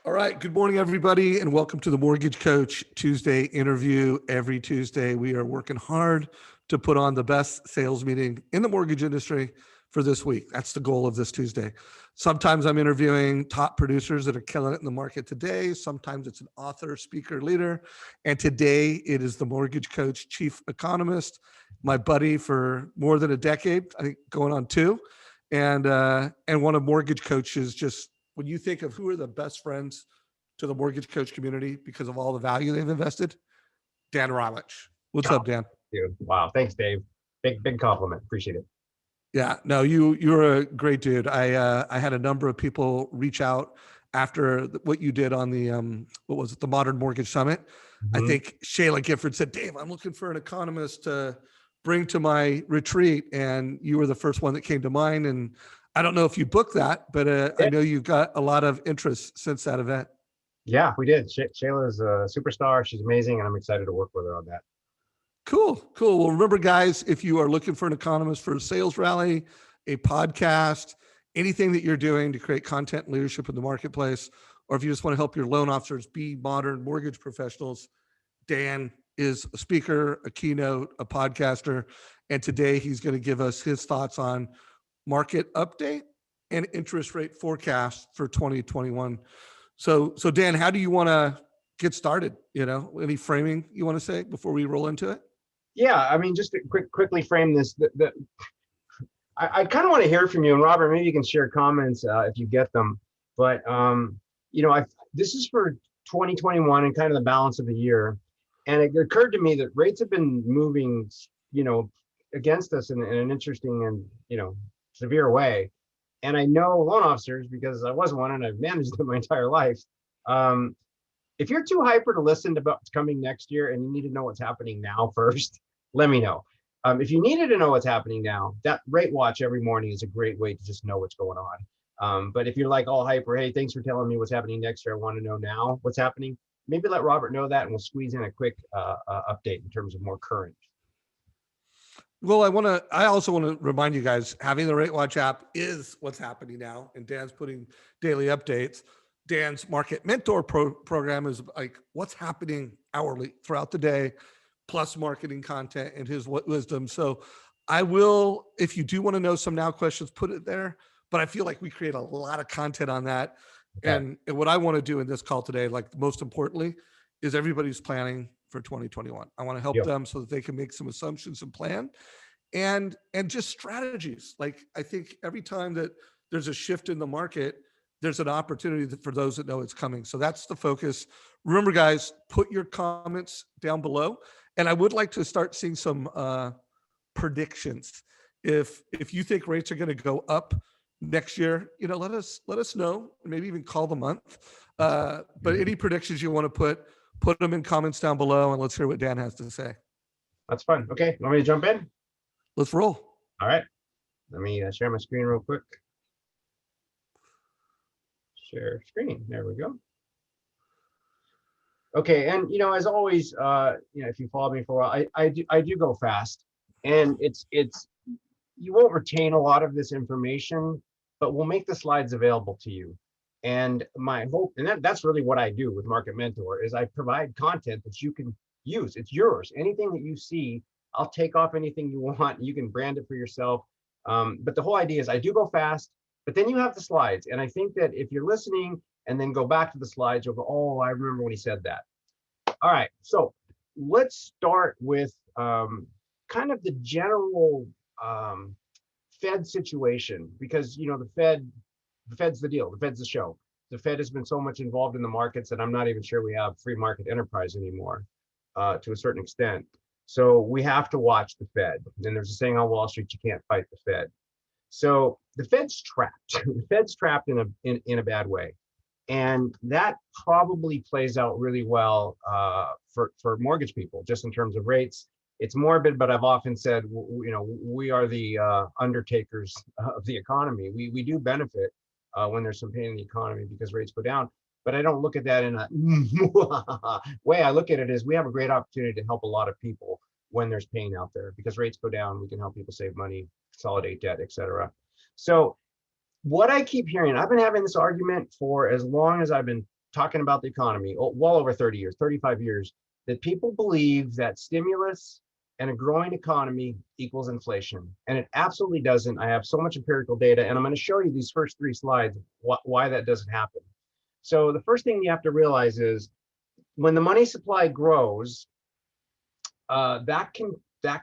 All right. Good morning, everybody, and welcome to the Mortgage Coach Tuesday interview. Every Tuesday, we are working hard to put on the best sales meeting in the mortgage industry for this week. That's the goal of this Tuesday. Sometimes I'm interviewing top producers that are killing it in the market today. Sometimes it's an author, speaker, leader. And today it is the Mortgage Coach Chief Economist, my buddy for more than a decade, I think going on two, and one of Mortgage Coach's just when you think of who are the best friends to the mortgage coach community because of all the value they've invested, Dan Rawitch. What's up, Dan? Dude, wow. Thanks, Dave. Big compliment. Appreciate it. Yeah, no, you're a great dude. I had a number of people reach out after what you did on the what was it, the Modern Mortgage Summit. I think Shayla Gifford said, Dave, I'm looking for an economist to bring to my retreat, and you were the first one that came to mind. And I don't know if you booked that, but I know you've got a lot of interest since that event. Yeah, we did. Shayla's a superstar. She's amazing, and I'm excited to work with her on that. Cool. Well, remember, guys, if you are looking for an economist for a sales rally, a podcast, anything that you're doing to create content and leadership in the marketplace, or if you just want to help your loan officers be modern mortgage professionals, Dan is a speaker, a keynote, a podcaster, and today he's going to give us his thoughts on market update and interest rate forecast for 2021. So Dan, how do you want to get started? Any framing you want to say before we roll into it? Yeah, I mean, just to quickly frame this. I kind of want to hear from you, and Robert, maybe you can share comments if you get them. But this is for 2021 and kind of the balance of the year, and it occurred to me that rates have been moving, against us in an interesting and severe way. And I know loan officers because I was one and I've managed them my entire life. If you're too hyper to listen to what's coming next year and you need to know what's happening now first, let me know. If you needed to know what's happening now, that rate watch every morning is a great way to just know what's going on. But if you're like all hyper, hey, thanks for telling me what's happening next year, I want to know now what's happening, maybe let Robert know that and we'll squeeze in a quick update in terms of more current. Well, I also want to remind you guys, having the Rate Watch app is what's happening now, and Dan's putting daily updates. Dan's Market Mentor program is like what's happening hourly throughout the day, plus marketing content and his wisdom. So I will, if you do want to know some now questions, put it there. But I feel like we create a lot of content on that. Okay. And what I want to do in this call today, like most importantly, is everybody's planning for 2021. I want to help them so that they can make some assumptions and plan and just strategies. Like I think every time that there's a shift in the market, there's an opportunity for those that know it's coming. So that's the focus. Remember, guys, put your comments down below. And I would like to start seeing some predictions. If you think rates are going to go up next year, let us know, and maybe even call the month. But any predictions you want to put them in comments down below, and let's hear what Dan has to say. That's fun. Okay, want me to jump in? Let's roll. All right. Let me share my screen real quick. Share screen. There we go. Okay, and as always, if you follow me for a while, I do go fast, and it's you won't retain a lot of this information, but we'll make the slides available to you. And my hope, and that's really what I do with Market Mentor, is I provide content that you can use. It's yours. Anything that you see, I'll take off anything you want. You can brand it for yourself. But the whole idea is I do go fast, but then you have the slides. And I think that if you're listening and then go back to the slides, you'll go, oh, I remember when he said that. All right. So let's start with kind of the general Fed situation, because, the Fed's the deal. The Fed's the show. The Fed has been so much involved in the markets that I'm not even sure we have free market enterprise anymore to a certain extent. So we have to watch the Fed. And there's a saying on Wall Street, you can't fight the Fed. So the Fed's trapped. The Fed's trapped in a bad way. And that probably plays out really well for mortgage people, just in terms of rates. It's morbid, but I've often said, we are the undertakers of the economy. We do benefit when there's some pain in the economy because rates go down. But I don't look at that in a way. I look at it as we have a great opportunity to help a lot of people when there's pain out there, because rates go down. We can help people save money, consolidate debt, etc. So what I keep hearing, I've been having this argument for as long as I've been talking about the economy, well over 30 years, 35 years, that people believe that stimulus and a growing economy equals inflation. And it absolutely doesn't. I have so much empirical data, and I'm going to show you these first 3 slides, why that doesn't happen. So the first thing you have to realize is when the money supply grows, that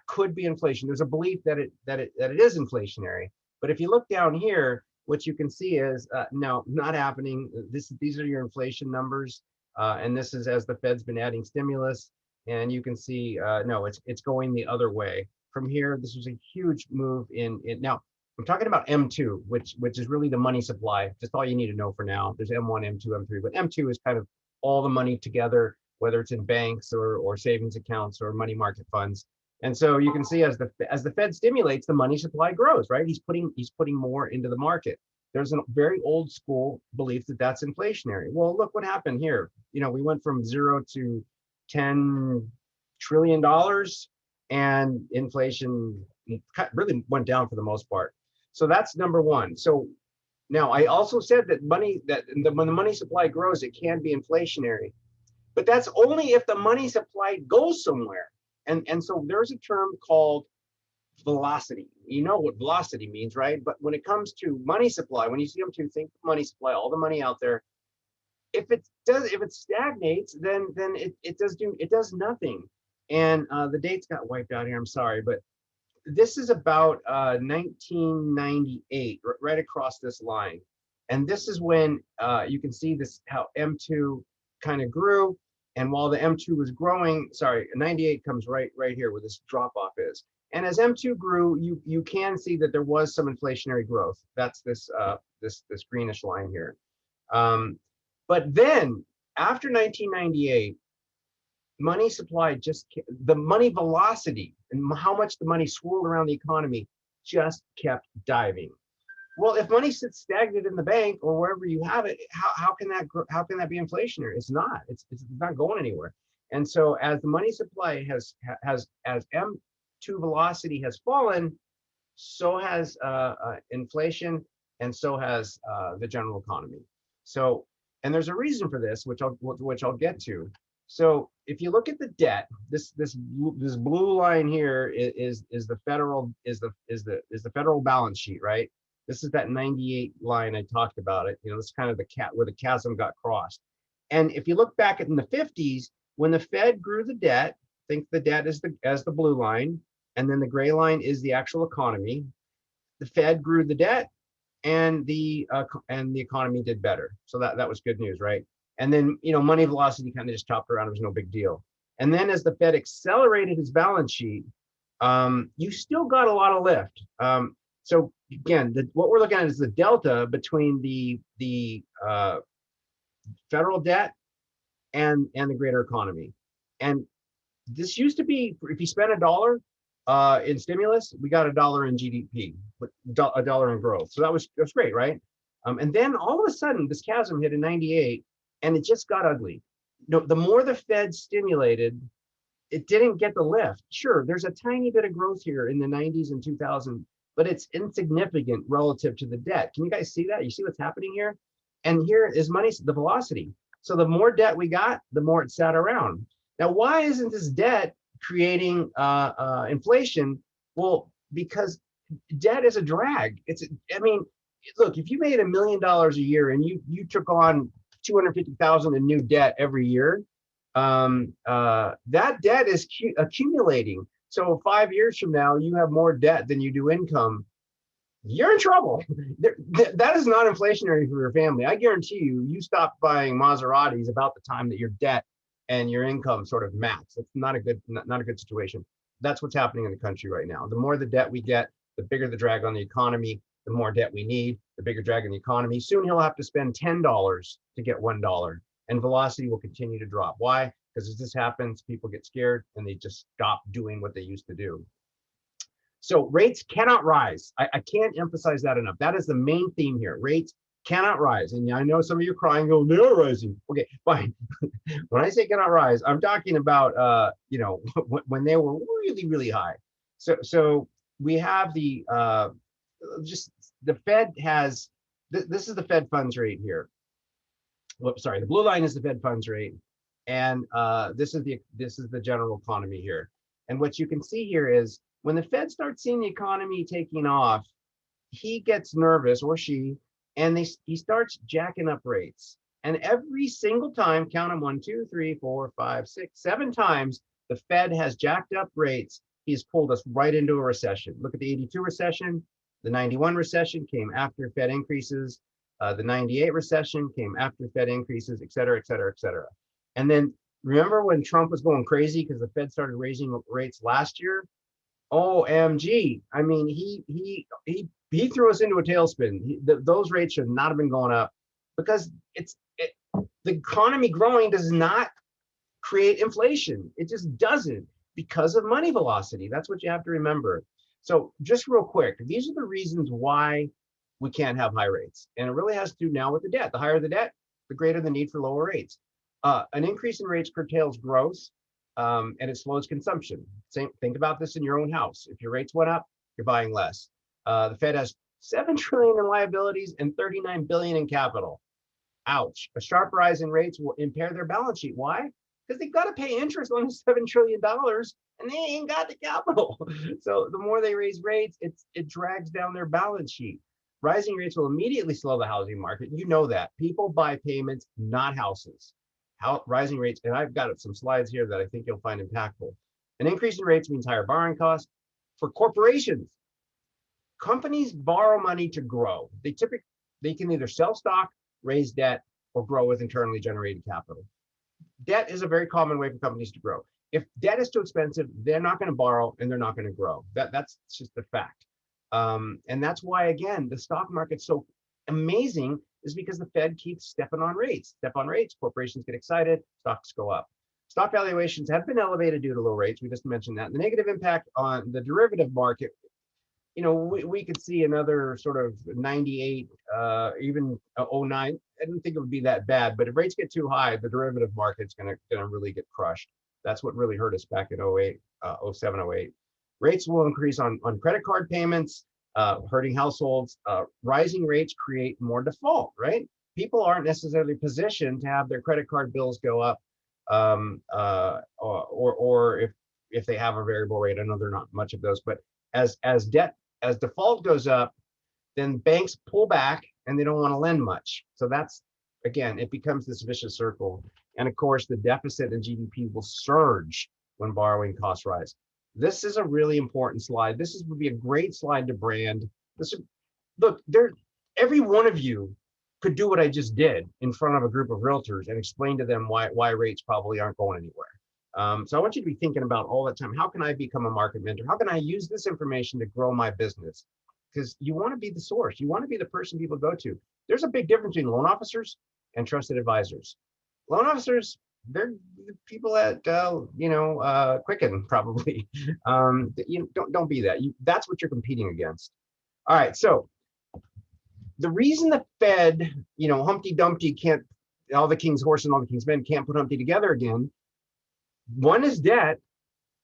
could be inflation. There's a belief that it is inflationary. But if you look down here, what you can see is no, not happening. These are your inflation numbers, and this is as the Fed's been adding stimulus, and you can see no, it's going the other way. From here, this was a huge move in. Now I'm talking about M2, which is really the money supply. Just all you need to know for now. There's M1, M2, M3, but M2 is kind of all the money together, whether it's in banks or savings accounts or money market funds. And so you can see as the Fed stimulates, the money supply grows, right? He's putting more into the market. There's a very old school belief that that's inflationary. Well, look what happened here. You know, we went from 0 to $10 trillion, and inflation really went down for the most part. So that's number one. So now I also said that when the money supply grows, it can be inflationary, but that's only if the money supply goes somewhere. And so there's a term called velocity. You know what velocity means, right? But when it comes to money supply, when you see them to think money supply, all the money out there, if it stagnates, then it does nothing. And the dates got wiped out here. I'm sorry, but this is about 1998, right across this line. And this is when you can see this, how M2 kind of grew. And while the M2 was growing, sorry, 98 comes right here where this drop off is. And as M2 grew, you can see that there was some inflationary growth. That's this greenish line here. But then after 1998, money supply the money velocity and how much the money swirled around the economy just kept diving. Well, if money sits stagnant in the bank or wherever you have it, how can that be inflationary? It's not. It's not going anywhere. And so as the money supply as M2 velocity has fallen, so has inflation, and so has the general economy. So, and there's a reason for this, which I'll get to. So if you look at the debt, this blue line here is the federal balance sheet, right? This is that 98 line I talked about it. You know, this is kind of where the chasm got crossed. And if you look back in the 50s, when the Fed grew the debt, think the debt as the blue line, and then the gray line is the actual economy. The Fed grew the debt, and the economy did better. So that was good news, right? And then, you know, money velocity kind of just chopped around. It was no big deal. And then as the Fed accelerated his balance sheet, you still got a lot of lift. So again, what we're looking at is the delta between the federal debt and the greater economy. And this used to be, if you spent $1 in stimulus, we got $1 in GDP, but $1 in growth. So that's great, right? And then all of a sudden, this chasm hit in 98, and it just got ugly. You know, the more the Fed stimulated, it didn't get the lift. Sure, there's a tiny bit of growth here in the 90s and 2000, but it's insignificant relative to the debt. Can you guys see that? You see what's happening here? And here is the velocity. So the more debt we got, the more it sat around. Now, why isn't this debt creating inflation? Well, because debt is a drag. I mean, look, if you made $1 million a year and you took on $250,000 in new debt every year, that debt is accumulating. So 5 years from now, you have more debt than you do income. You're in trouble. That is not inflationary for your family. I guarantee you stop buying Maseratis about the time that your debt and your income sort of match. That's not a good situation. That's what's happening in the country right now. The more the debt we get, the bigger the drag on the economy. The more debt we need, the bigger drag on the economy. Soon he'll have to spend $10 to get $1, and velocity will continue to drop. Why? Because as this happens, people get scared and they just stop doing what they used to do. So rates cannot rise. I can't emphasize that enough. That is the main theme here. Rates cannot rise. And I know some of you are crying, go, they're rising. Okay, fine. When I say cannot rise, I'm talking about, you know, when they were really, really high. So we have the Fed has, this is the Fed funds rate here. whoops, sorry, the blue line is the Fed funds rate, and this is the general economy here. And what you can see here is when the Fed starts seeing the economy taking off, he gets nervous, or she, and he starts jacking up rates. And every single time, count them 1, 2, 3, 4, 5, 6, 7 times, the Fed has jacked up rates. He's pulled us right into a recession. Look at the 82 recession. The 91 recession came after Fed increases. The 98 recession came after Fed increases, et cetera, et cetera, et cetera. And then remember when Trump was going crazy because the Fed started raising rates last year? OMG. I mean, he threw us into a tailspin. Those rates should not have been going up because the economy growing does not create inflation. It just doesn't because of money velocity. That's what you have to remember. So just real quick, these are the reasons why we can't have high rates. And it really has to do now with the debt. The higher the debt, the greater the need for lower rates. An increase in rates curtails growth and it slows consumption. Think about this in your own house. If your rates went up, you're buying less. The Fed has $7 trillion in liabilities and $39 billion in capital. Ouch. A sharp rise in rates will impair their balance sheet. Why? Because they've got to pay interest on the $7 trillion and they ain't got the capital. So the more they raise rates, it drags down their balance sheet. Rising rates will immediately slow the housing market. You know that. People buy payments, not houses. Rising rates, and I've got some slides here that I think you'll find impactful. An increase in rates means higher borrowing costs. For corporations, companies borrow money to grow. They can either sell stock, raise debt, or grow with internally generated capital. Debt is a very common way for companies to grow. If debt is too expensive, they're not going to borrow and they're not going to grow. That's just a fact. And that's why, again, the stock market's so amazing is because the Fed keeps stepping on rates. Step on rates, corporations get excited, stocks go up. Stock valuations have been elevated due to low rates. We just mentioned that. The negative impact on the derivative market, you know, we could see another sort of 98, even 09. I didn't think it would be that bad, but if rates get too high, the derivative market's gonna really get crushed. That's what really hurt us back in 08, 07, 08. Rates will increase on credit card payments, hurting households. Rising rates create more default, right? People aren't necessarily positioned to have their credit card bills go up, or if they have a variable rate. I know there are not much of those, but as default goes up, then banks pull back and they don't want to lend much. So that's, again, it becomes this vicious circle. And of course, the deficit in GDP will surge when borrowing costs rise. This is a really important slide. Would be a great slide to brand. Look, every one of you could do what I just did in front of a group of realtors and explain to them why rates probably aren't going anywhere. So I want you to be thinking about all the time, how can I become a market mentor? How can I use this information to grow my business? Because you want to be the source. You want to be the person people go to. There's a big difference between loan officers and trusted advisors. Loan officers, they're the people at Quicken probably. Don't be that. That's what you're competing against. All right. So the reason the Fed, Humpty Dumpty can't, all the king's horse and all the king's men can't put Humpty together again. One is debt.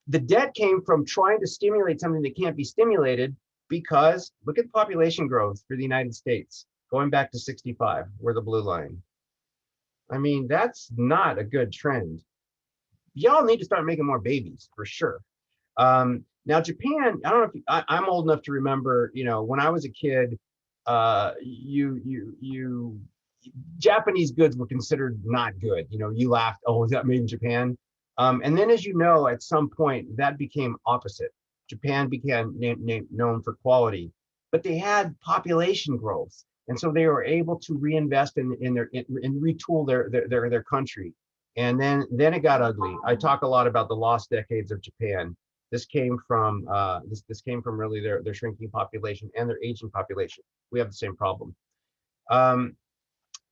The debt came from trying to stimulate something that can't be stimulated because look at the population growth for the United States going back to 65, we're the blue line. I mean, that's not a good trend. Y'all need to start making more babies for sure. Now, Japan, I don't know if I'm old enough to remember, when I was a kid, Japanese goods were considered not good. You laughed, oh, is that made in Japan? And then, as you know, at some point that became opposite. Japan became known for quality, but they had population growth. And so they were able to reinvest and retool their country. And then it got ugly. I talk a lot about the lost decades of Japan. This came from this came from really their shrinking population and their aging population. We have the same problem.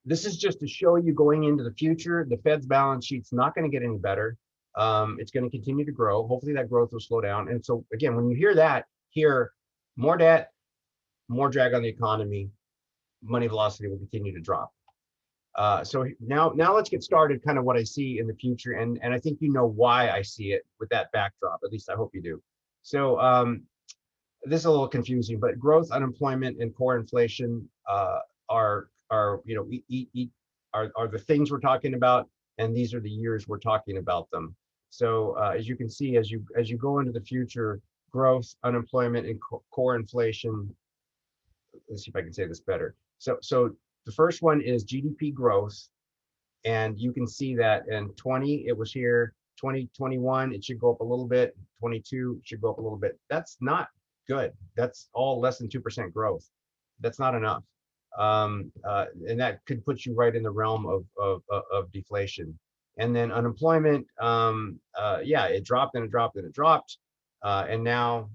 This is just to show you going into the future, the Fed's balance sheet's not going to get any better. It's going to continue to grow. Hopefully that growth will slow down. And so again, when you hear that, hear more debt, more drag on the economy, money velocity will continue to drop. So now let's get started kind of what I see in the future. And I think you know why I see it with that backdrop, at least I hope you do. So this is a little confusing, but growth, unemployment, and core inflation are are the things we're talking about, and these are the years we're talking about them. So as you can see, as you go into the future, growth, unemployment, and core inflation. Let's see if I can say this better. So the first one is GDP growth, and you can see that in 20 it was here. 2021 it should go up a little bit. 22 should go up a little bit. That's not good. That's all less than 2% growth. That's not enough. And that could put you right in the realm of deflation. And then unemployment, yeah, it dropped and it dropped and it dropped, and now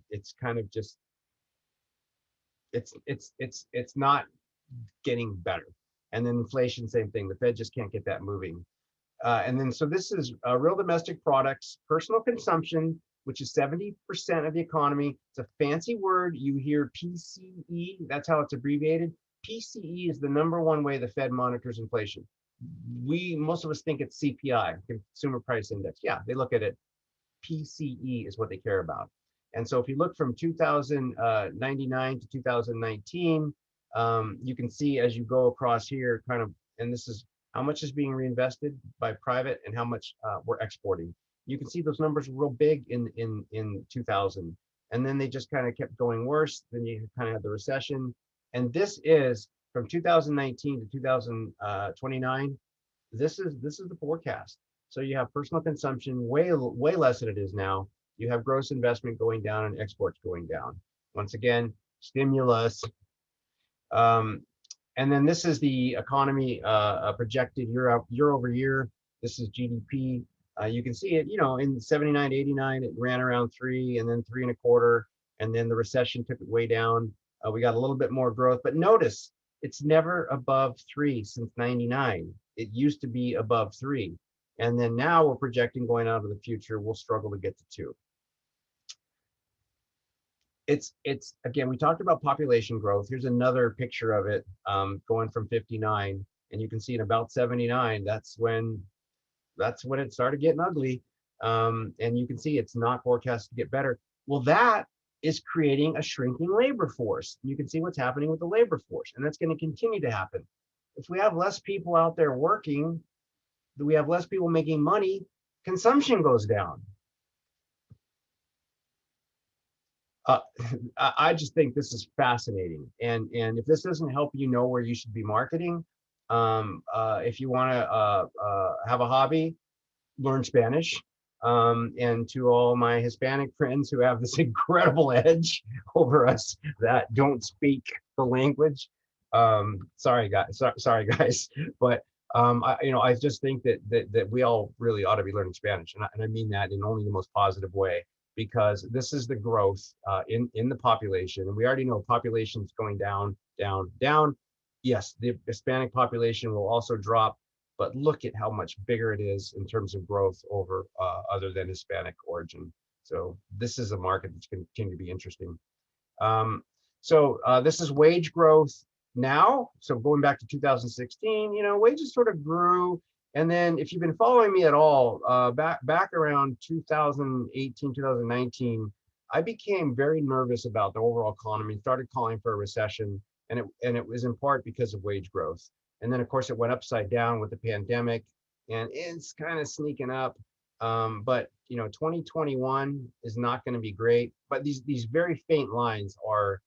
it's kind of just it's not getting better. And then inflation, same thing. The Fed just can't get that moving. And then so this is real domestic products, personal consumption, which is 70% of the economy. It's a fancy word. You hear PCE, that's how it's abbreviated. PCE is the #1 way the Fed monitors inflation. Most of us think it's CPI, Consumer Price Index. Yeah, they look at it. PCE is what they care about. And so if you look from 2099 to 2019, you can see as you go across here, kind of, and this is how much is being reinvested by private and how much we're exporting. You can see those numbers were real big in 2000, and then they just kind of kept going worse. Then you kind of had the recession, and this is from 2019 to 2029. This is the forecast. So you have personal consumption way less than it is now. You have gross investment going down and exports going down. Once again, stimulus. And then this is the economy projected year over year. This is GDP. You can see it, in 79 to 89, it ran around 3 and then 3.25. And then the recession took it way down. We got a little bit more growth, but notice it's never above 3 since 99. It used to be above 3. And then now we're projecting going out of the future, we'll struggle to get to 2. It's again, we talked about population growth. Here's another picture of it going from 59, and you can see in about 79, that's when it started getting ugly. And you can see it's not forecast to get better. Well, that is creating a shrinking labor force. You can see what's happening with the labor force, and that's going to continue to happen. If we have less people out there working, we have less people making money, consumption goes down. I just think this is fascinating, and if this doesn't help you know where you should be marketing, if you want to have a hobby, learn Spanish. And to all my Hispanic friends who have this incredible edge over us that don't speak the language, sorry guys, but I just think that we all really ought to be learning Spanish, and I mean that in only the most positive way, because this is the growth in the population, and we already know population's going down, down, down. Yes, the Hispanic population will also drop, but look at how much bigger it is in terms of growth over other than Hispanic origin. So this is a market that's going to continue to be interesting. So this is wage growth now. So going back to 2016, wages sort of grew. And then if you've been following me at all, back around 2018, 2019, I became very nervous about the overall economy, started calling for a recession. And it was in part because of wage growth. And then, of course, it went upside down with the pandemic, and it's kind of sneaking up. But 2021 is not going to be great. But these very faint lines are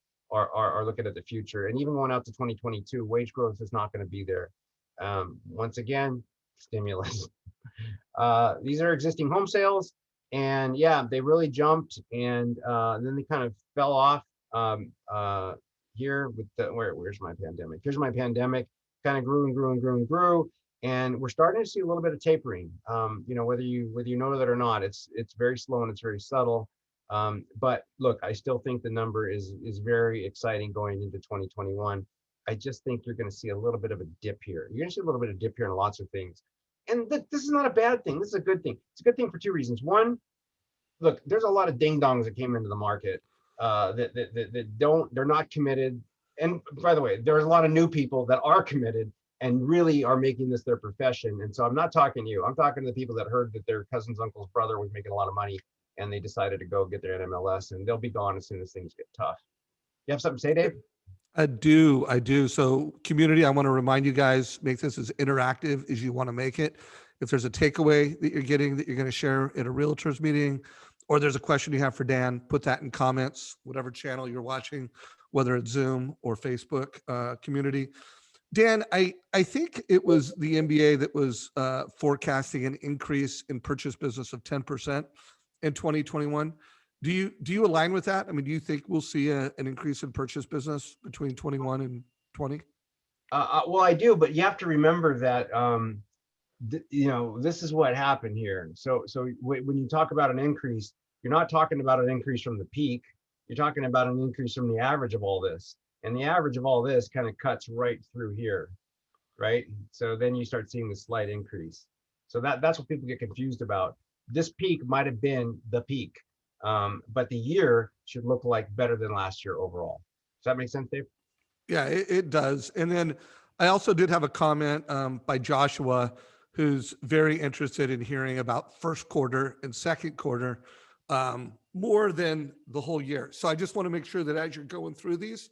looking at the future, and even going out to 2022, wage growth is not going to be there. Once again, stimulus. These are existing home sales, and yeah, they really jumped, and then they kind of fell off here with the where's my pandemic? Here's my pandemic. Kind of grew and grew and grew and grew, and we're starting to see a little bit of tapering. Whether you know that or not, it's very slow and it's very subtle. But look, I still think the number is very exciting going into 2021. I just think you're going to see a little bit of a dip here. You're going to see a little bit of dip here in lots of things, and this is not a bad thing. This is a good thing. It's a good thing for 2 reasons. One, look, there's a lot of ding dongs that came into the market they're not committed. And by the way, there's a lot of new people that are committed and really are making this their profession. And so I'm not talking to you. I'm talking to the people that heard that their cousin's uncle's brother was making a lot of money, and they decided to go get their NMLS, and they'll be gone as soon as things get tough. You have something to say, Dave? I do. I do. So, community, I want to remind you guys, make this as interactive as you want to make it. If there's a takeaway that you're getting that you're going to share at a realtors meeting, or there's a question you have for Dan, put that in comments, whatever channel you're watching, whether it's Zoom or Facebook community. Dan, I think it was the NBA that was forecasting an increase in purchase business of 10% in 2021. Do you align with that? I mean, do you think we'll see an increase in purchase business between 21 and 20? Well, I do, but you have to remember that this is what happened here. So when you talk about an increase, you're not talking about an increase from the peak. You're talking about an increase from the average of all this, and the average of all this kind of cuts right through here, right? So then you start seeing the slight increase. So that's what people get confused about. This peak might have been the peak, but the year should look like better than last year overall. Does that make sense, Dave? Yeah, it does. And then I also did have a comment by Joshua, who's very interested in hearing about first quarter and second quarter more than the whole year. So I just want to make sure that as you're going through these,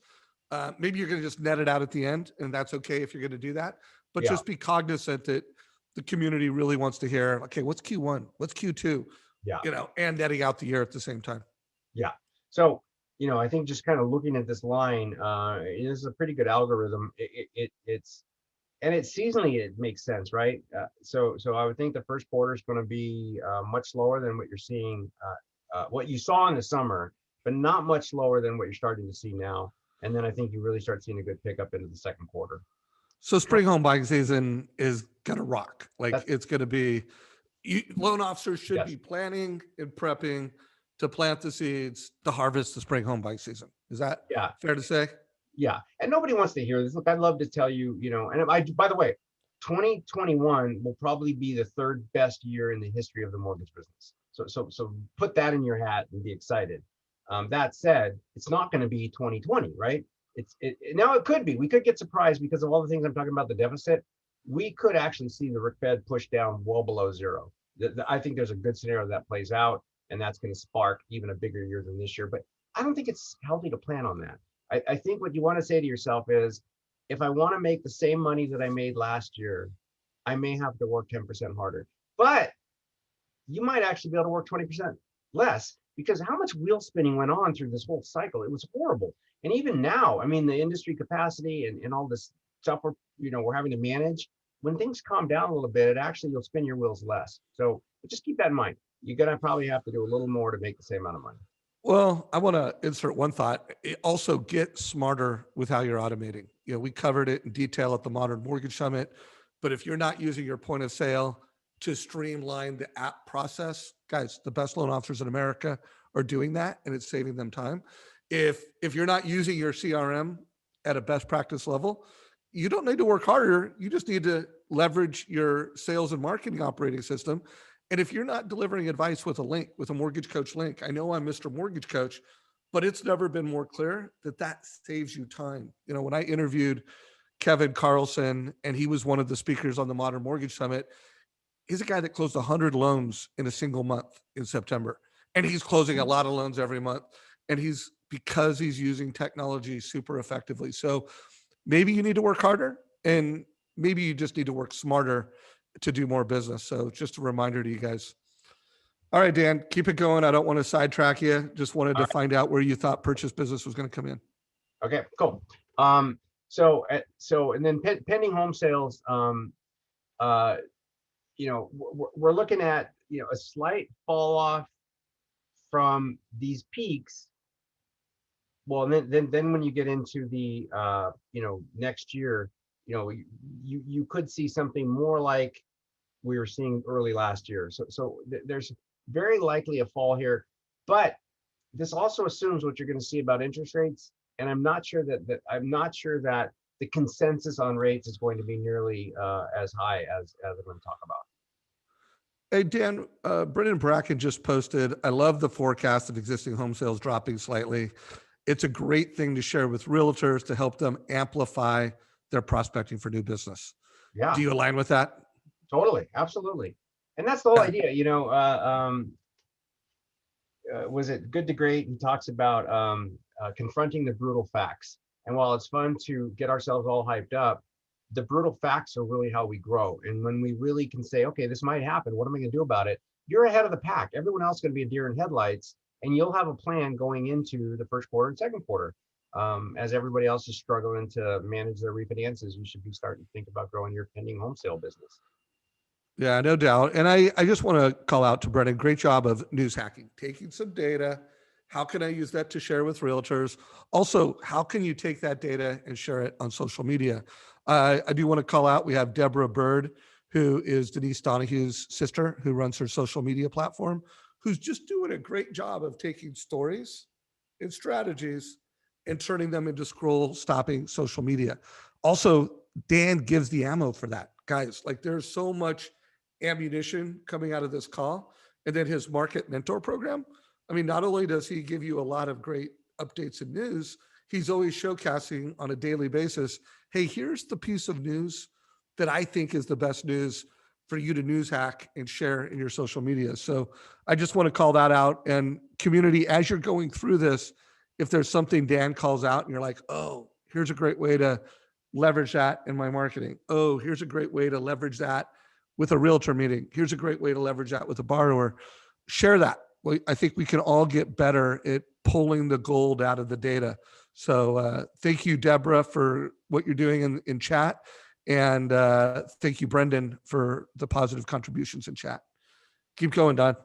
maybe you're going to just net it out at the end, and that's okay if you're going to do that. But Yeah. just be cognizant that the community really wants to hear, okay, what's Q1? What's Q2? Yeah. And netting out the year at the same time. Yeah. So, I think just kind of looking at this line, it is a pretty good algorithm. It's seasonally, it makes sense, right? So I would think the first quarter is going to be much lower than what you're seeing, what you saw in the summer, but not much lower than what you're starting to see now. And then I think you really start seeing a good pickup into the second quarter. So spring home buying season is going to rock. It's going to be, loan officers should Yes. be planning and prepping to plant the seeds to harvest the spring home buying season. Is that Yeah. fair to say? Yeah. And nobody wants to hear this. Look, I'd love to tell you, and by the way, 2021 will probably be the third best year in the history of the mortgage business. So put that in your hat and be excited. That said, it's not going to be 2020, right? Now it could be. We could get surprised because of all the things I'm talking about, the deficit. We could actually see the Fed push down well below zero. I think there's a good scenario that plays out, and that's going to spark even a bigger year than this year. But I don't think it's healthy to plan on that. I think what you want to say to yourself is, if I want to make the same money that I made last year, I may have to work 10% harder. But you might actually be able to work 20% less, because how much wheel spinning went on through this whole cycle? It was horrible. And even now, I mean, the industry capacity and all this stuff we're having to manage, when things calm down a little bit, you'll spin your wheels less. So just keep that in mind. You're going to probably have to do a little more to make the same amount of money. Well, I want to insert one thought. Also, get smarter with how you're automating. We covered it in detail at the Modern Mortgage Summit, but if you're not using your point of sale to streamline the app process, guys, the best loan officers in America are doing that, and it's saving them time. If you're not using your CRM at a best practice level, you don't need to work harder. You just need to leverage your sales and marketing operating system. And if you're not delivering advice with a mortgage coach link, I know I'm Mr. Mortgage Coach, but it's never been more clear that saves you time. When I interviewed Kevin Carlson, and he was one of the speakers on the Modern Mortgage Summit, he's a guy that closed 100 loans in a single month in September. And he's closing a lot of loans every month. And because he's using technology super effectively. So maybe you need to work harder, and maybe you just need to work smarter to do more business. So just a reminder to you guys. All right, Dan, keep it going. I don't want to sidetrack you. Just wanted to find out where you thought purchase business was going to come in. Okay, cool. So and then pending home sales, we're looking at, a slight fall off from these peaks. Well, and then when you get into the, next year, you could see something more like we were seeing early last year. So there's very likely a fall here, but this also assumes what you're going to see about interest rates. And I'm not sure that the consensus on rates is going to be nearly as high as I'm going to talk about. Hey, Dan, Brendan Bracken just posted, I love the forecast of existing home sales dropping slightly. It's a great thing to share with realtors to help them amplify their prospecting for new business. Yeah. Do you align with that? Totally. Absolutely. And that's the whole idea, was it Good to Great? He talks about confronting the brutal facts. And while it's fun to get ourselves all hyped up, the brutal facts are really how we grow. And when we really can say, okay, this might happen, what am I going to do about it? You're ahead of the pack. Everyone else is going to be a deer in headlights, and you'll have a plan going into the first quarter and second quarter. As everybody else is struggling to manage their refinances, you should be starting to think about growing your pending home sale business. Yeah, no doubt. And I just want to call out to Brendan. Great job of news hacking, taking some data. How can I use that to share with realtors? Also, how can you take that data and share it on social media? I do want to call out, we have Deborah Bird, who is Denise Donahue's sister, who runs her social media platform, who's just doing a great job of taking stories and strategies and turning them into scroll stopping social media. Also, Dan gives the ammo for that. Guys, like there's so much ammunition coming out of this call. And then his market mentor program. I mean, not only does he give you a lot of great updates and news, he's always showcasing on a daily basis, hey, here's the piece of news that I think is the best news for you to news hack and share in your social media. So I just want to call that out. And community, as you're going through this, if there's something Dan calls out and you're like, oh, here's a great way to leverage that in my marketing. Oh, here's a great way to leverage that with a realtor meeting. Here's a great way to leverage that with a borrower. Share that. Well, I think we can all get better at pulling the gold out of the data. So thank you, Deborah, for what you're doing in chat. And thank you, Brendan, for the positive contributions in chat. Keep going, Don.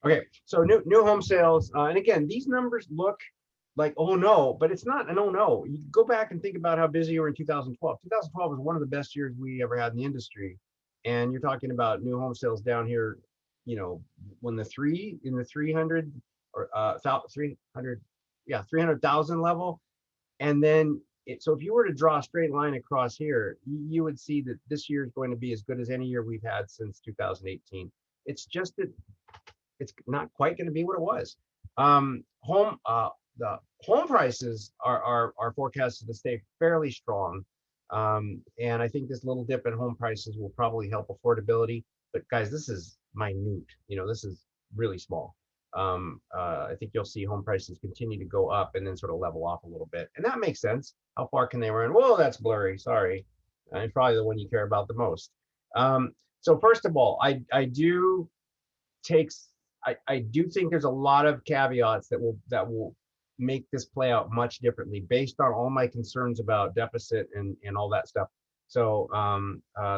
Okay, so new home sales. And again, these numbers look like, oh no, but it's not an oh no. You go back and think about how busy you were in 2012. 2012 was one of the best years we ever had in the industry. And you're talking about new home sales down here, you know, when the 300 or 300, yeah, 300,000 level. And then, so if you were to draw a straight line across here, you would see that this year is going to be as good as any year we've had since 2018. It's just that it's not quite going to be what it was. The home prices are forecasted to stay fairly strong. And I think this little dip in home prices will probably help affordability. But guys, this is minute. You know, this is really small. I think you'll see home prices continue to go up and then sort of level off a little bit. And that makes sense. How far can they run? Whoa, that's blurry. Sorry. It's probably the one you care about the most. So first of all, I do think there's a lot of caveats that will make this play out much differently based on all my concerns about deficit and all that stuff. So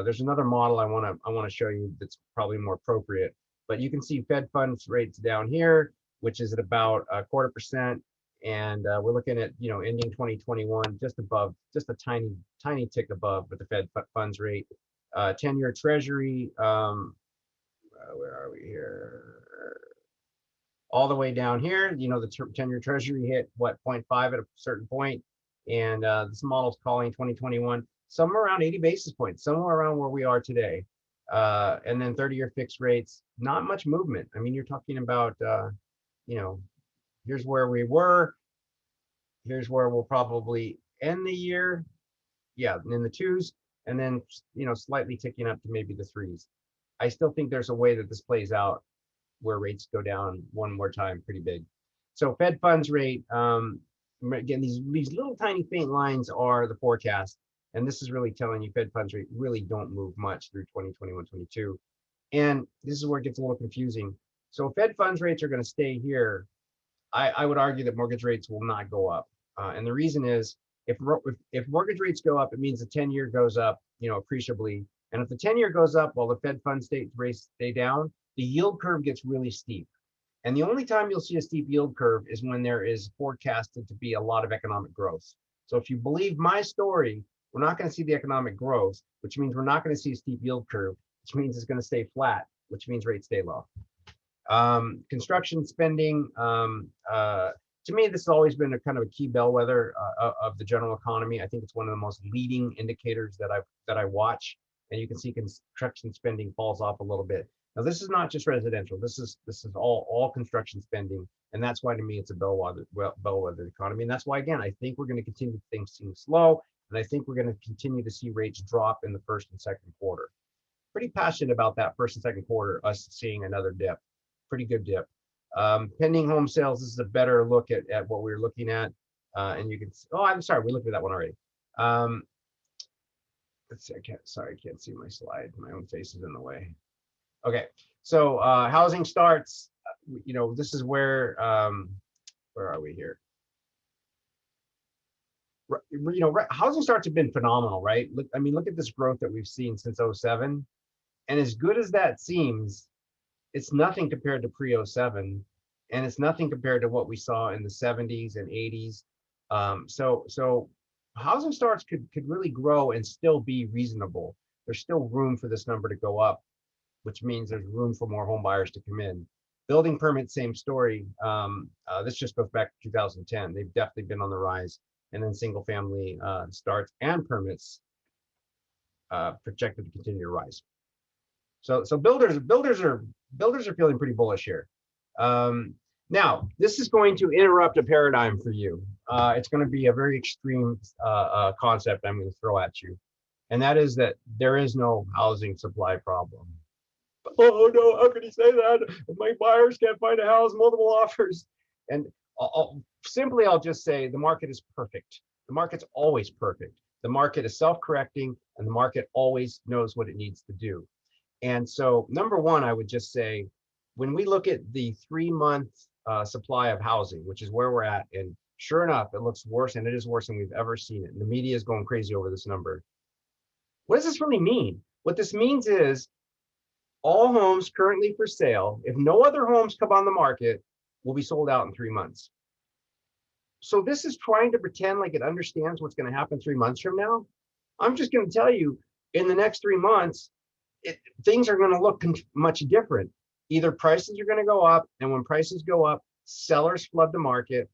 there's another model I want to show you that's probably more appropriate. But you can see Fed funds rates down here, which is at about 0.25%, and we're looking at, you know, ending 2021 just above, just a tiny tick above with the Fed funds rate. 10-year Treasury, where are we here? All the way down here, you know, the 10-year Treasury hit what, 0.5 at a certain point, and this model's calling 2021 somewhere around 80 basis points, somewhere around where we are today. And then 30-year fixed rates, not much movement. I mean, you're talking about, you know, here's where we were, here's where we'll probably end the year. Yeah, in the 2s, and then, you know, slightly ticking up to maybe the 3s. I still think there's a way that this plays out where rates go down one more time pretty big. So Fed funds rate, again, these little tiny faint lines are the forecast. And this is really telling you Fed funds rate really don't move much through 2021, 22. And this is where it gets a little confusing. So Fed funds rates are going to stay here. I would argue that mortgage rates will not go up. And the reason is, if mortgage rates go up, it means the 10-year goes up, you know, appreciably. And if the 10-year goes up while the Fed funds rates stay down, the yield curve gets really steep. And the only time you'll see a steep yield curve is when there is forecasted to be a lot of economic growth. So if you believe my story, we're not going to see the economic growth, which means we're not going to see a steep yield curve, which means it's going to stay flat, which means rates stay low. Construction spending, to me, this has always been a kind of a key bellwether of the general economy. I think it's one of the most leading indicators that I watch, and you can see construction spending falls off a little bit. Now, this is not just residential. This is all construction spending, and that's why to me it's a bellwether economy. And that's why, again, I think we're going to continue things seem slow, and I think we're going to continue to see rates drop in the first and second quarter. Pretty passionate about that first and second quarter, us seeing another dip, pretty good dip. Pending home sales, this is a better look at what we're looking at. And you can, oh, I'm sorry, we looked at that one already. Let's see, I can't see my slide. My own face is in the way. Okay, so housing starts, this is where are we here? Housing starts have been phenomenal, right? Look, I mean, look at this growth that we've seen since '07. And as good as that seems, it's nothing compared to pre-'07. And it's nothing compared to what we saw in the '70s and '80s. So housing starts could really grow and still be reasonable. There's still room for this number to go up, which means there's room for more home buyers to come in. Building permits, same story. This just goes back to 2010. They've definitely been on the rise. And then single family starts and permits projected to continue to rise. So builders are feeling pretty bullish here. Now, this is going to interrupt a paradigm for you. It's going to be a very extreme concept I'm going to throw at you. And that is that there is no housing supply problem. Oh no, how could he say that? My buyers can't find a house, multiple offers. And I'll just say the market is perfect. The market's always perfect. The market is self-correcting and the market always knows what it needs to do. And so number one, I would just say, when we look at the 3-month supply of housing, which is where we're at, and sure enough, it looks worse, and it is worse than we've ever seen it. And the media is going crazy over this number. What does this really mean? What this means is all homes currently for sale, if no other homes come on the market, will be sold out in 3 months. So this is trying to pretend like it understands what's going to happen 3 months from now. I'm just going to tell you, in the next 3 months, things are going to look much different. Either prices are going to go up, and when prices go up, sellers flood the market,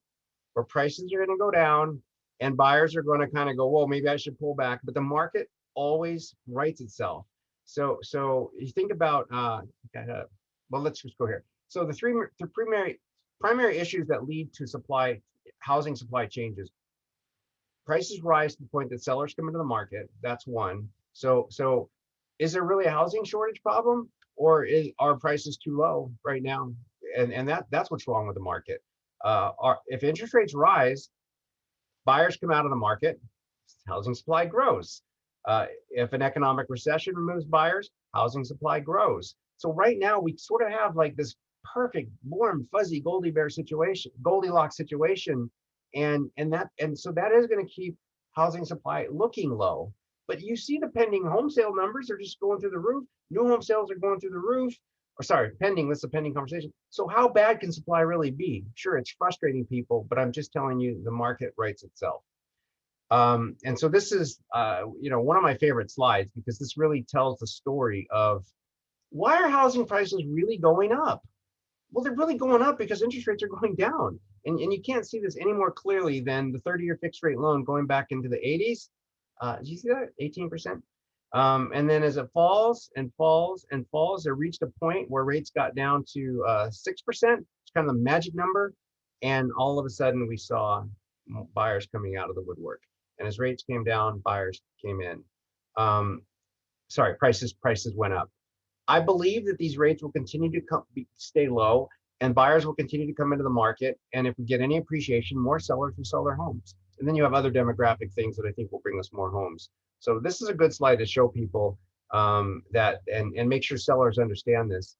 or prices are going to go down, and buyers are going to kind of go, well, maybe I should pull back. But the market always rights itself. So you think about, well, let's just go here. So the primary issues that lead to housing supply changes. Prices rise to the point that sellers come into the market. That's one. So is there really a housing shortage problem, or are prices too low right now? And that's what's wrong with the market. If interest rates rise, buyers come out of the market, housing supply grows. If an economic recession removes buyers, housing supply grows. So right now we sort of have like this perfect, warm, fuzzy Goldilocks situation, and so that is going to keep housing supply looking low. But you see the pending home sale numbers are just going through the roof. New home sales are going through the roof. Or sorry, pending. This is a pending conversation. So how bad can supply really be? Sure, it's frustrating people, but I'm just telling you the market writes itself. And so this is, one of my favorite slides, because this really tells the story of why are housing prices really going up? Well, they're really going up because interest rates are going down. And you can't see this any more clearly than the 30-year fixed rate loan going back into the 80s. Do you see that? 18%. And then as it falls and falls and falls, it reached a point where rates got down to 6%. It's kind of the magic number. And all of a sudden we saw buyers coming out of the woodwork. And as rates came down, buyers came in. Prices went up. I believe that these rates will continue to stay low, and buyers will continue to come into the market. And if we get any appreciation, more sellers will sell their homes. And then you have other demographic things that I think will bring us more homes. So this is a good slide to show people that, and make sure sellers understand this.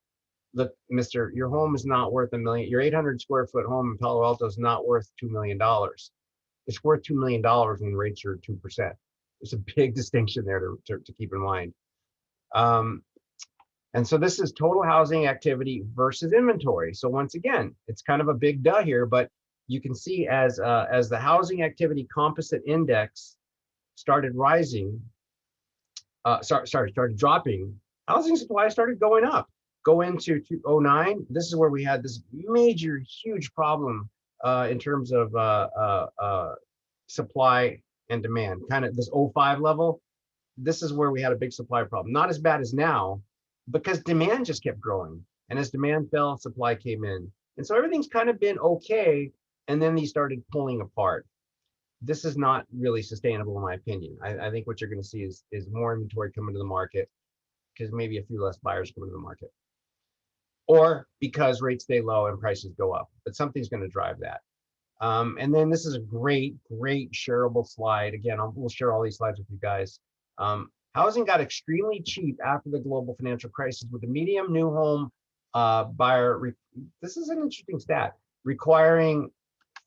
Look, mister, your home is not worth $1 million. Your 800 square foot home in Palo Alto is not worth $2 million. It's worth $2 million when rates are 2%. There's a big distinction there to keep in mind. And so this is total housing activity versus inventory. So once again, it's kind of a big duh here, but you can see as the housing activity composite index started rising, started dropping, housing supply started going up. Go into 2009, this is where we had this major, huge problem in terms of supply and demand, kind of this 05 level. This is where we had a big supply problem. Not as bad as now, because demand just kept growing. And as demand fell, supply came in. And so everything's kind of been okay. And then these started pulling apart. This is not really sustainable, in my opinion. I think what you're going to see is more inventory coming to the market, because maybe a few less buyers come to the market, or because rates stay low and prices go up. But something's going to drive that. And then this is a great shareable slide. Again, we'll share all these slides with you guys. Housing got extremely cheap after the global financial crisis, with the median new home buyer. This is an interesting stat, requiring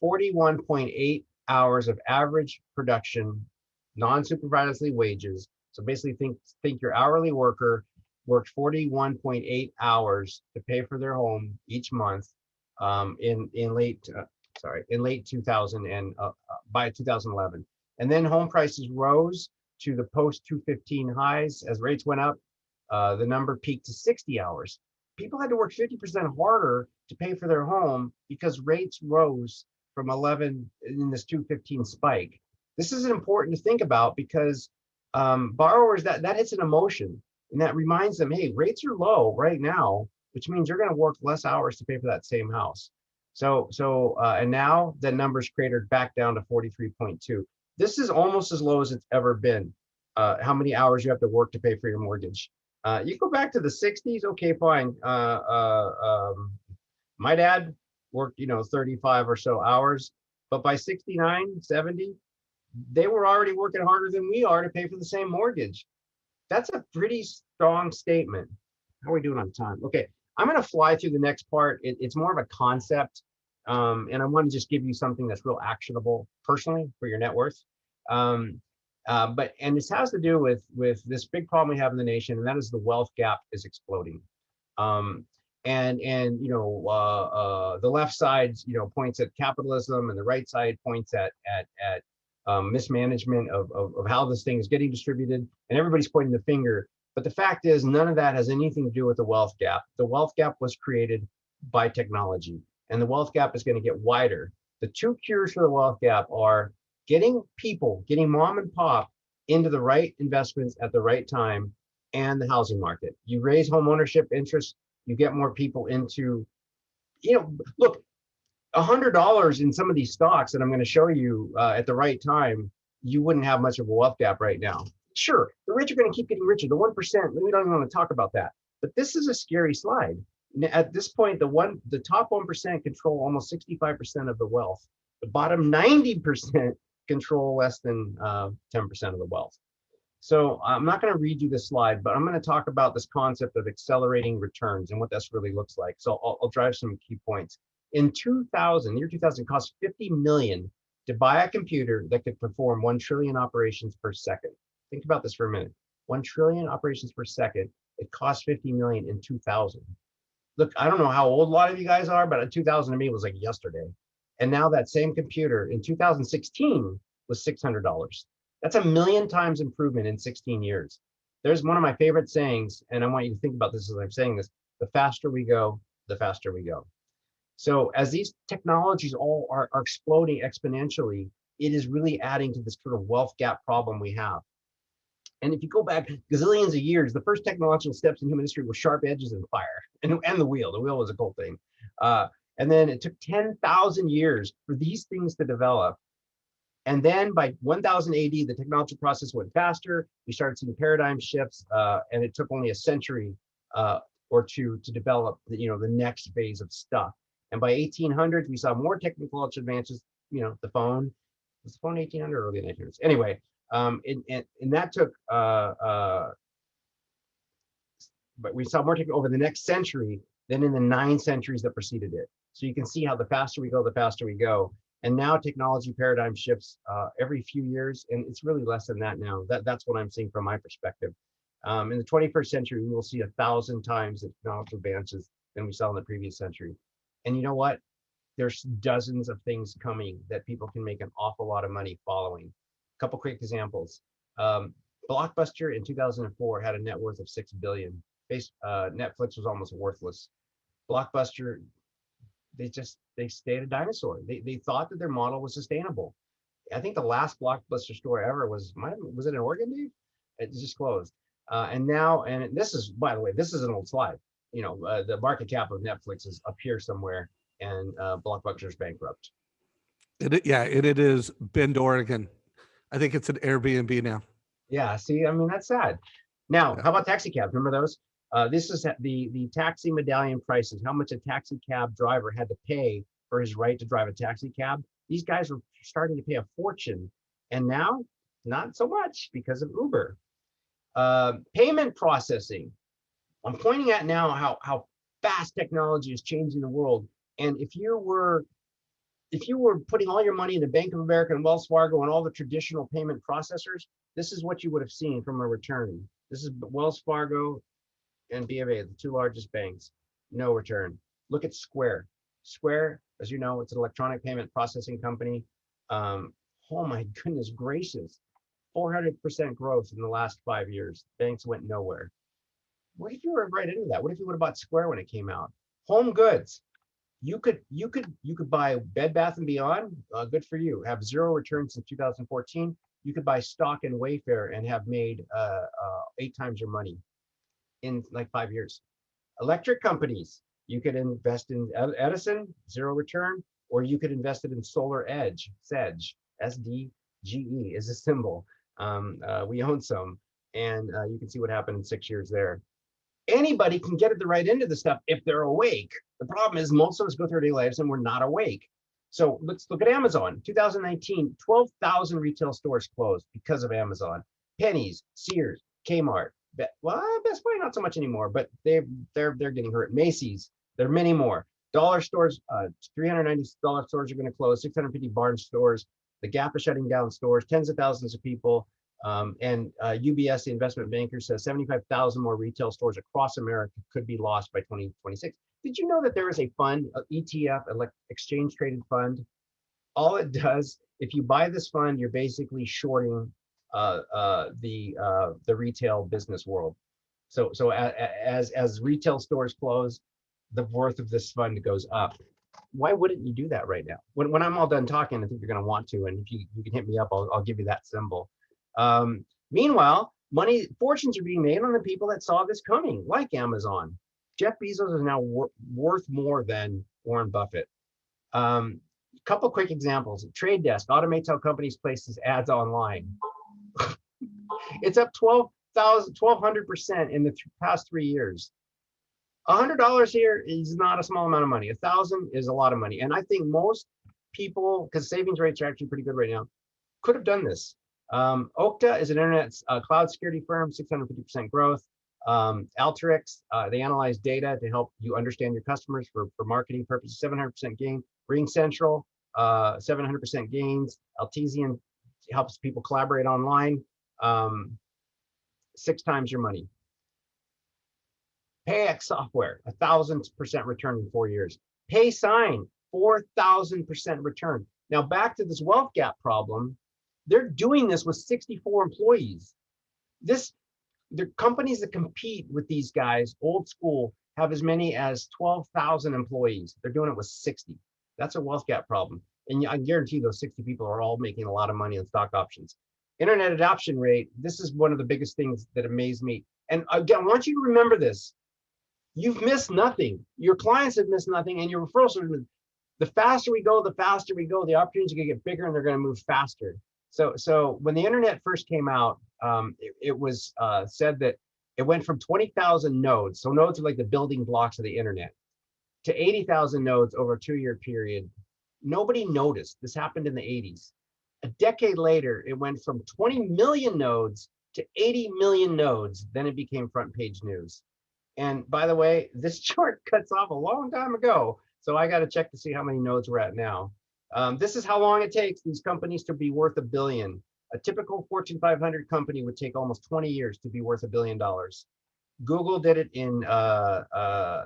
41.8 hours of average production, non-supervisory wages. So basically, think your hourly worker worked 41.8 hours to pay for their home each month in late 2000 and by 2011. And then home prices rose to the post 215 highs as rates went up. The number peaked to 60 hours. People had to work 50% harder to pay for their home because rates rose from 11 in this 215 spike. This is important to think about because borrowers, that hits an emotion, and that reminds them, hey, rates are low right now, which means you're going to work less hours to pay for that same house. And now the numbers cratered back down to 43.2. This is almost as low as it's ever been. How many hours you have to work to pay for your mortgage. You go back to the 60s, okay, fine. My dad worked, 35 or so hours, but by 69, 70, they were already working harder than we are to pay for the same mortgage. That's a pretty strong statement. How are we doing on time? Okay, I'm going to fly through the next part. It's more of a concept, and I want to just give you something that's real actionable personally for your net worth. But this has to do with this big problem we have in the nation, and that is the wealth gap is exploding. The left side, points at capitalism, and the right side points at mismanagement of how this thing is getting distributed, and everybody's pointing the finger. But the fact is, none of that has anything to do with the wealth gap. The wealth gap was created by technology, and the wealth gap is going to get wider. The two cures for the wealth gap are getting mom and pop into the right investments at the right time, and the housing market. You raise home ownership interest, you get more people into, look, $100 in some of these stocks that I'm going to show you at the right time, you wouldn't have much of a wealth gap right now. Sure, the rich are going to keep getting richer. The 1%, we don't even want to talk about that. But this is a scary slide. At this point, the top 1% control almost 65% of the wealth. The bottom 90% control less than 10% of the wealth. So I'm not going to read you this slide, but I'm going to talk about this concept of accelerating returns and what this really looks like. So I'll drive some key points. In 2000, year 2000, cost $50 million to buy a computer that could perform 1 trillion operations per second. Think about this for a minute. 1 trillion operations per second. It cost $50 million in 2000. Look, I don't know how old a lot of you guys are, but 2000 to me was like yesterday. And now that same computer in 2016 was $600. That's 1 million times improvement in 16 years. There's one of my favorite sayings, and I want you to think about this as I'm saying this: the faster we go, the faster we go. So as these technologies all are exploding exponentially, it is really adding to this sort of wealth gap problem we have. And if you go back gazillions of years, the first technological steps in human history were sharp edges and fire, and the wheel. The wheel was a cool thing. And then it took 10,000 years for these things to develop. And then by 1000 AD, the technological process went faster. We started seeing paradigm shifts, and it took only a century or two to develop the next phase of stuff. And by 1800s, we saw more technological advances. The phone. Was the phone 1800 or early 1900s? Anyway, and that took. But we saw more technology over the next century than in the 9 centuries that preceded it. So you can see how the faster we go, the faster we go. And now technology paradigm shifts every few years, and it's really less than that now. That's what I'm seeing from my perspective. In the 21st century, we will see 1,000 times the technological advances than we saw in the previous century. And you know what? There's dozens of things coming that people can make an awful lot of money following. A couple quick examples. Blockbuster in 2004 had a net worth of $6 billion. Netflix was almost worthless. Blockbuster, they stayed a dinosaur. They thought that their model was sustainable. I think the last Blockbuster store ever was it in Oregon, Dave? It just closed. And this is, by the way, this is an old slide. The market cap of Netflix is up here somewhere, and Blockbuster's bankrupt. It is Bend, Oregon. I think it's an Airbnb now. Yeah, see, I mean, that's sad. Now, how about taxi cabs? Remember those? This is the taxi medallion prices, how much a taxi cab driver had to pay for his right to drive a taxi cab. These guys were starting to pay a fortune, and now not so much because of Uber. Payment processing. I'm pointing at now how fast technology is changing the world. And if you were putting all your money in the Bank of America and Wells Fargo and all the traditional payment processors, this is what you would have seen from a return. This is Wells Fargo and B of A, the two largest banks, no return. Look at Square. Square, as you know, it's an electronic payment processing company. Oh my goodness gracious, 400% growth in the last 5 years. Banks went nowhere. What if you were right into that? What if you would have bought Square when it came out? Home goods. You could buy Bed Bath and Beyond. Good for you. Have zero returns since 2014. You could buy stock in Wayfair and have made 8 times your money in like 5 years. Electric companies. You could invest in Edison, zero return, or you could invest it in Solar Edge, SEDGE, SDGE is a symbol. We own some, and you can see what happened in 6 years there. Anybody can get at the right end of the stuff if they're awake. The problem is most of us go through our daily lives and we're not awake. So let's look at Amazon. 2019, 12,000 retail stores closed because of Amazon. Penny's, Sears, Kmart. Best Buy not so much anymore, but they're getting hurt. Macy's, there are many more. Dollar stores, 390 dollar stores are going to close. 650 Barnes stores. The Gap is shutting down stores. Tens of thousands of people. And UBS, the investment banker, says 75,000 more retail stores across America could be lost by 2026. Did you know that there is a fund, an ETF, an exchange traded fund? All it does, if you buy this fund, you're basically shorting the retail business world. So as retail stores close, the worth of this fund goes up. Why wouldn't you do that right now? When I'm all done talking, I think you're going to want to. And if you can hit me up, I'll give you that symbol. Meanwhile, fortunes are being made on the people that saw this coming, like Amazon. Jeff Bezos is now worth more than Warren Buffett. Couple quick examples. Trade Desk automates how companies places ads online. It's up 1,200% in the past 3 years. $100 here is not a small amount of money. 1,000 is a lot of money. And I think most people, because savings rates are actually pretty good right now, could have done this. Okta is an internet cloud security firm, 650% growth. Alteryx, they analyze data to help you understand your customers for marketing purposes, 700% gain. Ring Central, 700% gains. Altizian helps people collaborate online, 6 times your money. PayX Software, 1,000% return in 4 years. PaySign, 4,000% return. Now back to this wealth gap problem. They're doing this with 64 employees. The companies that compete with these guys, old school, have as many as 12,000 employees. They're doing it with 60. That's a wealth gap problem. And I guarantee those 60 people are all making a lot of money on stock options. Internet adoption rate, this is one of the biggest things that amaze me. And again, I want you to remember this. You've missed nothing. Your clients have missed nothing, and your referrals have missed. The faster we go, the opportunities are going to get bigger and they're going to move faster. So when the internet first came out, it was said that it went from 20,000 nodes. So nodes are like the building blocks of the internet, to 80,000 nodes over a 2-year period. Nobody noticed. This happened in the 80s. A decade later, it went from 20 million nodes to 80 million nodes. Then it became front page news. And by the way, this chart cuts off a long time ago. So I got to check to see how many nodes we're at now. This is how long it takes these companies to be worth $1 billion. A typical Fortune 500 company would take almost 20 years to be worth $1 billion. Google did it in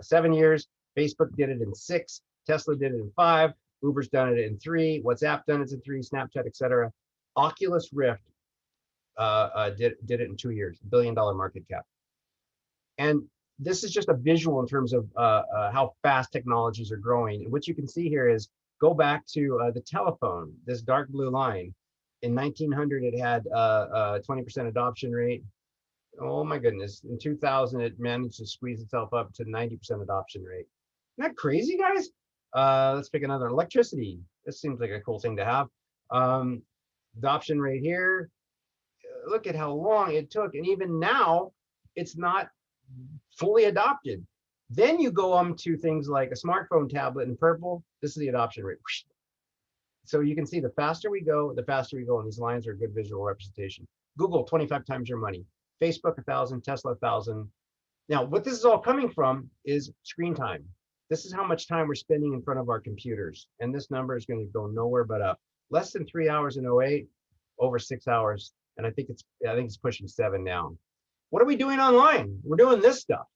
7 years. Facebook did it in 6. Tesla did it in 5. Uber's done it in 3. WhatsApp done it in 3. Snapchat, etc. Oculus Rift did it in 2 years. $1 billion market cap. And this is just a visual in terms of how fast technologies are growing. And what you can see here is, go back to the telephone, this dark blue line. In 1900, it had a 20% adoption rate. Oh my goodness. In 2000, it managed to squeeze itself up to 90% adoption rate. Isn't that crazy, guys? Let's pick another. Electricity. This seems like a cool thing to have. Adoption rate here. Look at how long it took. And even now, it's not fully adopted. Then you go to things like a smartphone tablet in purple. This is the adoption rate. So you can see the faster we go, and these lines are a good visual representation. Google, 25 times your money. Facebook, 1,000, Tesla, 1,000. Now, what this is all coming from is screen time. This is how much time we're spending in front of our computers. And this number is going to go nowhere but up. Less than 3 hours in '08, over 6 hours. And I think it's pushing 7 now. What are we doing online? We're doing this stuff,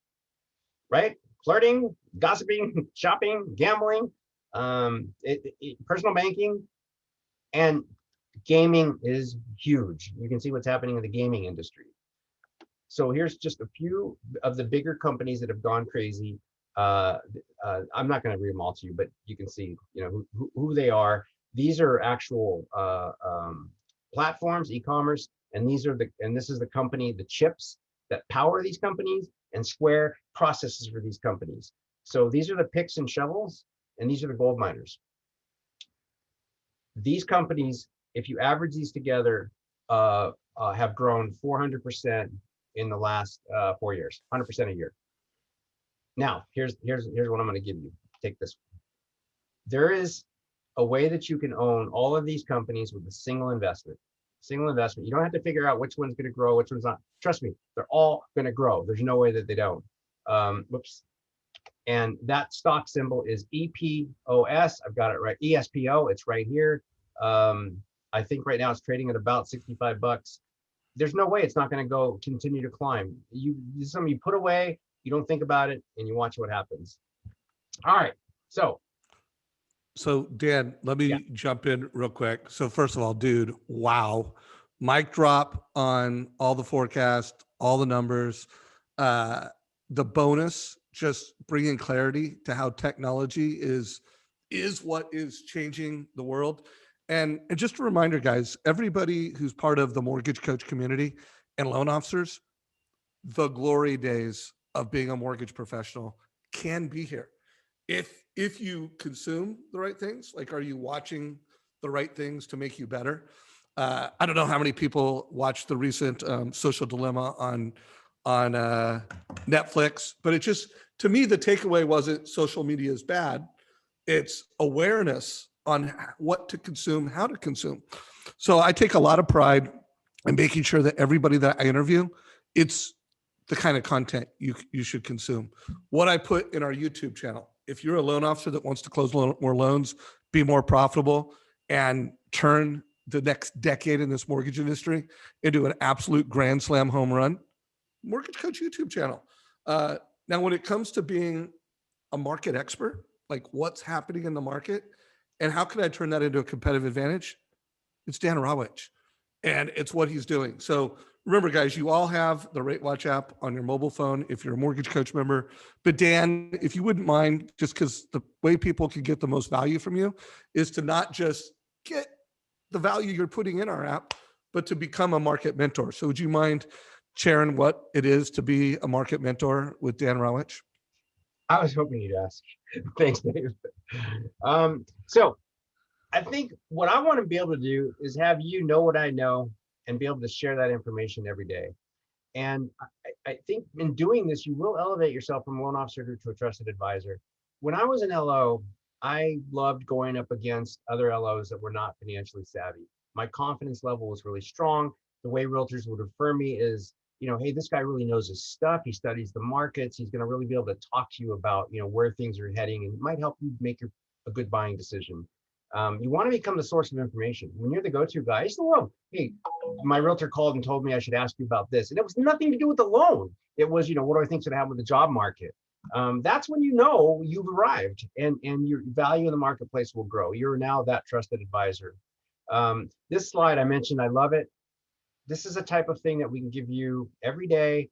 right? Flirting, gossiping, shopping, gambling, personal banking, and gaming is huge. You can see what's happening in the gaming industry. So here's just a few of the bigger companies that have gone crazy. I'm not going to read them all to you, but you can see, who they are. These are actual platforms, e-commerce, and this is the company, the chips that power these companies, and Square processes for these companies. So these are the picks and shovels, and these are the gold miners. These companies, if you average these together, have grown 400% in the last 4 years, 100% a year. Now, here's what I'm going to give you. Take this. There is a way that you can own all of these companies with a single investment. Single investment. You don't have to figure out which one's going to grow, which one's not. Trust me, they're all going to grow. There's no way that they don't. Whoops. And that stock symbol is EPOS. I've got it right. ESPO. It's right here. I think right now it's trading at about 65 bucks. There's no way it's not going to continue to climb. Something you put away, you don't think about it, and you watch what happens. All right. So Dan, let me jump in real quick. So first of all, dude, wow. Mic drop on all the forecast, all the numbers, the bonus, just bringing clarity to how technology is what is changing the world. And just a reminder, guys, everybody who's part of the mortgage coach community and loan officers, the glory days of being a mortgage professional can be here. If you consume the right things, like, are you watching the right things to make you better? I don't know how many people watched the recent Social Dilemma on Netflix, but it just, to me, the takeaway wasn't social media is bad. It's awareness on what to consume, how to consume. So I take a lot of pride in making sure that everybody that I interview, it's the kind of content you should consume. What I put in our YouTube channel. If you're a loan officer that wants to close more loans, be more profitable, and turn the next decade in this mortgage industry into an absolute grand slam home run, Mortgage Coach YouTube channel. Now, when it comes to being a market expert, like what's happening in the market and how can I turn that into a competitive advantage? It's Dan Rawitch, and it's what he's doing. So remember, guys, you all have the Rawitch app on your mobile phone if you're a Mortgage Coach member. But Dan, if you wouldn't mind, just because the way people can get the most value from you is to not just get the value you're putting in our app, but to become a market mentor. So would you mind sharing what it is to be a market mentor with Dan Rawitch? I was hoping you'd ask. Thanks, Dave. So I think what I want to be able to do is have you know what I know and be able to share that information every day. And I think in doing this, you will elevate yourself from a loan officer to a trusted advisor. When I was an LO, I loved going up against other LOs that were not financially savvy. My confidence level was really strong. The way realtors would refer me is, hey, this guy really knows his stuff. He studies the markets. He's going to really be able to talk to you about, where things are heading, and it might help you make a good buying decision. You want to become the source of information. When you're the go-to guy, it's the loan. Hey, my realtor called and told me I should ask you about this. And it was nothing to do with the loan. It was, what do I think should happen with the job market? That's when you've arrived and your value in the marketplace will grow. You're now that trusted advisor. This slide I mentioned, I love it. This is a type of thing that we can give you every day.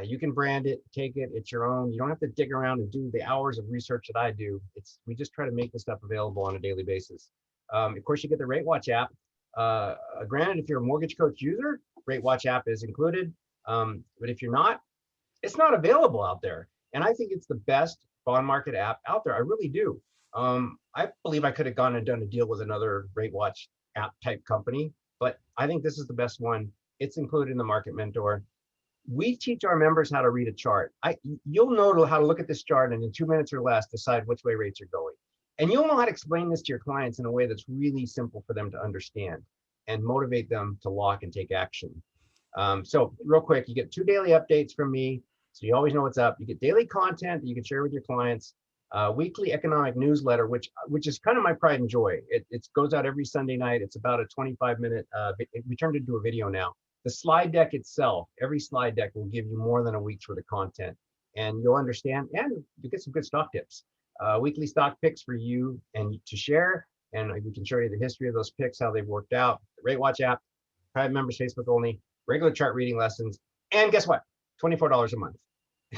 You can brand it, take it, it's your own. You don't have to dig around and do the hours of research that I do. We just try to make this stuff available on a daily basis. Of course, you get the Rawitch app. Granted, if you're a Mortgage Coach user, Rawitch app is included. But if you're not, it's not available out there. And I think it's the best bond market app out there. I really do. I believe I could have gone and done a deal with another Rawitch app type company, but I think this is the best one. It's included in the Market Mentor. We teach our members how to read a chart. You'll know how to look at this chart and in 2 minutes or less decide which way rates are going. And you'll know how to explain this to your clients in a way that's really simple for them to understand and motivate them to lock and take action. So real quick, you get 2 daily updates from me. So you always know what's up. You get daily content that you can share with your clients, weekly economic newsletter, which is kind of my pride and joy. It goes out every Sunday night. It's about a 25-minute, we turned it into a video now. The slide deck itself, every slide deck will give you more than a week's worth of content, and you'll understand, and you get some good stock tips. Weekly stock picks for you and to share, and we can show you the history of those picks, how they've worked out. The Rawitch app, private members, Facebook only, regular chart reading lessons, and guess what? $24 a month.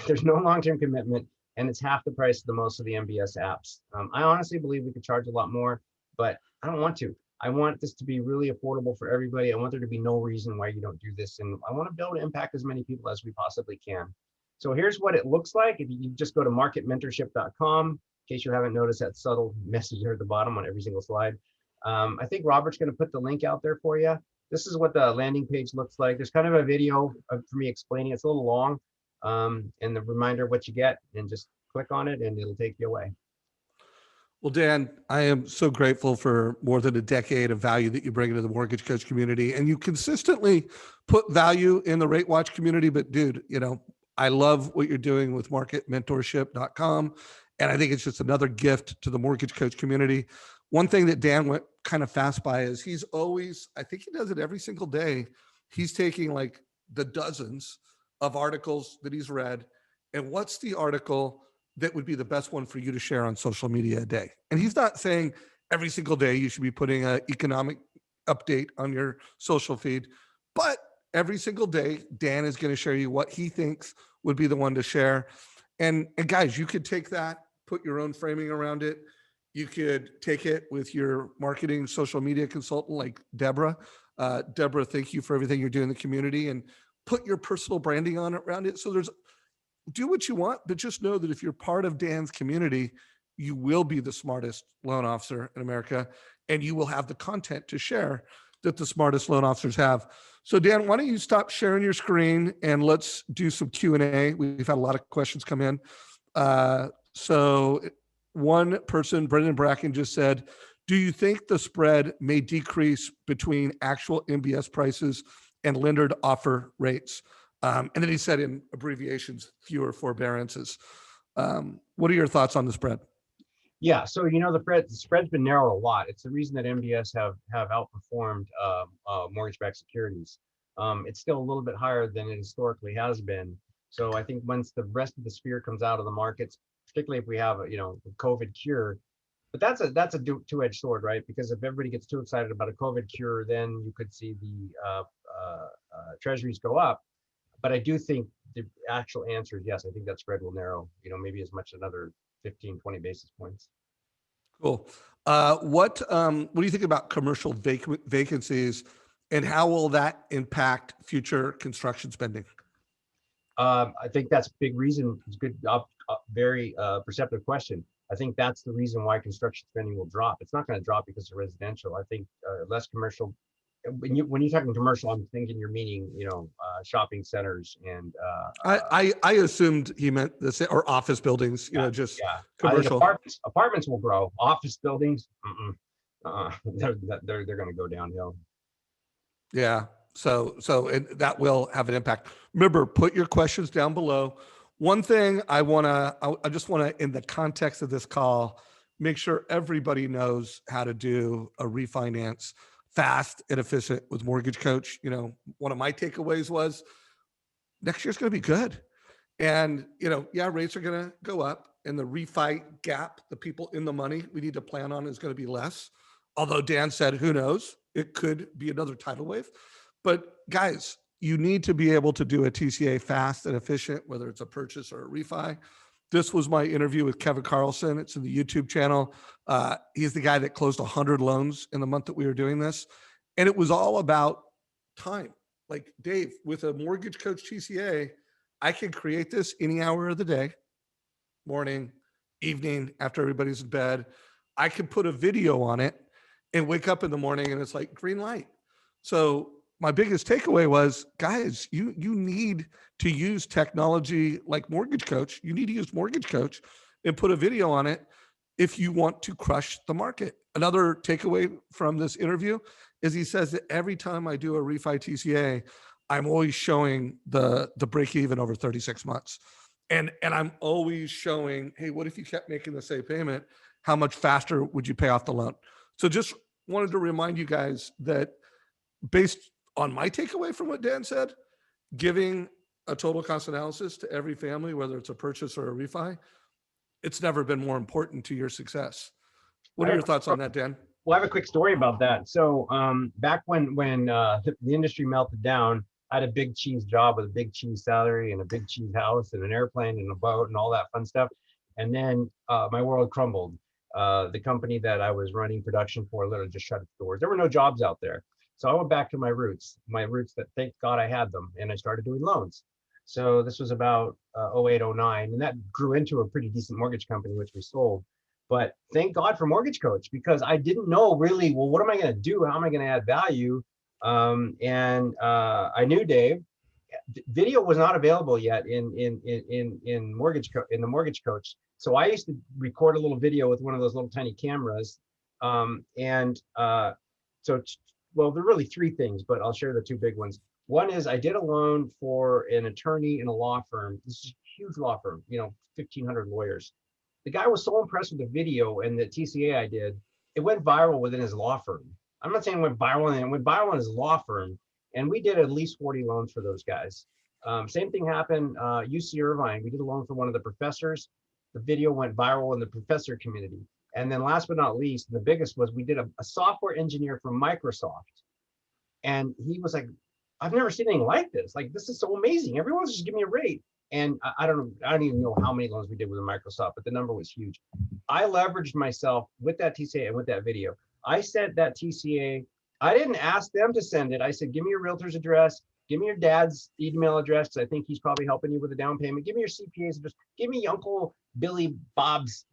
There's no long-term commitment, and it's half the price of the most of the MBS apps. I honestly believe we could charge a lot more, but I don't want to. I want this to be really affordable for everybody. I want there to be no reason why you don't do this, and I want to be able to impact as many people as we possibly can. So here's what it looks like. If you just go to marketmentorship.com, in case you haven't noticed that subtle message here at the bottom on every single slide. I think Robert's going to put the link out there for you. This is what the landing page looks like. There's kind of a video for me explaining. It's a little long, and the reminder of what you get, and just click on it and it'll take you away. Well, Dan, I am so grateful for more than a decade of value that you bring into the mortgage coach community, and you consistently put value in the Rate Watch community. But dude, I love what you're doing with marketmentorship.com. And I think it's just another gift to the mortgage coach community. One thing that Dan went kind of fast by is he's always, I think he does it every single day. He's taking like the dozens of articles that he's read. And what's the article that would be the best one for you to share on social media a day? And he's not saying every single day you should be putting an economic update on your social feed, but every single day, Dan is going to share you what he thinks would be the one to share. And guys, you could take that, put your own framing around it. You could take it with your marketing social media consultant like Deborah. Deborah, thank you for everything you're doing in the community, and put your personal branding on it around it. So do what you want, but just know that if you're part of Dan's community, you will be the smartest loan officer in America, and you will have the content to share that the smartest loan officers have. So Dan, why don't you stop sharing your screen and let's do some Q&A. We've had a lot of questions come in. So one person, Brendan Bracken, just said, do you think the spread may decrease between actual MBS prices and lendered offer rates? And then he said in abbreviations, fewer forbearances. What are your thoughts on the spread? Yeah, so the spread's been narrowed a lot. It's the reason that MBS have outperformed mortgage-backed securities. It's still a little bit higher than it historically has been. So I think once the rest of the sphere comes out of the markets, particularly if we have a COVID cure, but that's a two-edged sword, right? Because if everybody gets too excited about a COVID cure, then you could see the treasuries go up. But I do think the actual answer is yes. I think that spread will narrow, maybe as much as another 15, 20 basis points. Cool. What do you think about commercial vacancies, and how will that impact future construction spending? I think that's a big reason. It's a good, very perceptive question. I think that's the reason why construction spending will drop. It's not going to drop because of residential. I think less commercial. When you're talking commercial, I'm thinking you're meaning, shopping centers and. I assumed he meant this, or office buildings, just commercial. Apartments will grow. Office buildings, they're going to go downhill. Yeah. So that will have an impact. Remember, put your questions down below. One thing I just want to, in the context of this call, make sure everybody knows how to do a refinance fast and efficient with Mortgage Coach. One of my takeaways was next year's going to be good. And, rates are going to go up, and the refi gap, the people in the money we need to plan on, is going to be less. Although Dan said, who knows, it could be another tidal wave. But guys, you need to be able to do a TCA fast and efficient, whether it's a purchase or a refi. This was my interview with Kevin Carlson. It's in the YouTube channel. He's the guy that closed 100 loans in the month that we were doing this. And it was all about time. Like, Dave, with a Mortgage Coach TCA, I can create this any hour of the day, morning, evening, after everybody's in bed. I can put a video on it and wake up in the morning and it's like green light. So my biggest takeaway was, guys, you need to use technology like Mortgage Coach. You need to use Mortgage Coach and put a video on it. if you want to crush the market. Another takeaway from this interview is he says that every time I do a refi TCA, I'm always showing the break even over 36 months. And I'm always showing, hey, what if you kept making the same payment? How much faster would you pay off the loan? So just wanted to remind you guys that based on my takeaway from what Dan said, giving a total cost analysis to every family, whether it's a purchase or a refi, it's never been more important to your success. What are your thoughts on that, Dan? Well, I have a quick story about that. So back when the industry melted down, I had a big cheese job with a big cheese salary and a big cheese house and an airplane and a boat and all that fun stuff. And then my world crumbled. The company that I was running production for literally just shut its doors. There were no jobs out there. So I went back to my roots that thank God I had them. And I started doing loans. So this was about 08, 09. And that grew into a pretty decent mortgage company, which we sold. But thank God for Mortgage Coach, because I didn't know really, well, what am I going to do? How am I going to add value? I knew Dave. Video was not available yet in the Mortgage Coach. So I used to record a little video with one of those little tiny cameras. Well, there are really three things, but I'll share the two big ones. One is I did a loan for an attorney in a law firm. This is a huge law firm, 1,500 lawyers. The guy was so impressed with the video and the TCA I did, it went viral within his law firm. I'm not saying it went viral, and it went viral in his law firm. And we did at least 40 loans for those guys. Same thing happened, UC Irvine. We did a loan for one of the professors. The video went viral in the professor community. And then last but not least, and the biggest was we did a software engineer from Microsoft. And he was like, I've never seen anything like this. Like, this is so amazing. Everyone's just giving me a rate. And I don't even know how many loans we did with Microsoft, but the number was huge. I leveraged myself with that TCA and with that video. I sent that TCA. I didn't ask them to send it. I said, give me your realtor's address. Give me your dad's email address, because I think he's probably helping you with a down payment. Give me your CPA's address. Give me Uncle Billy Bob's,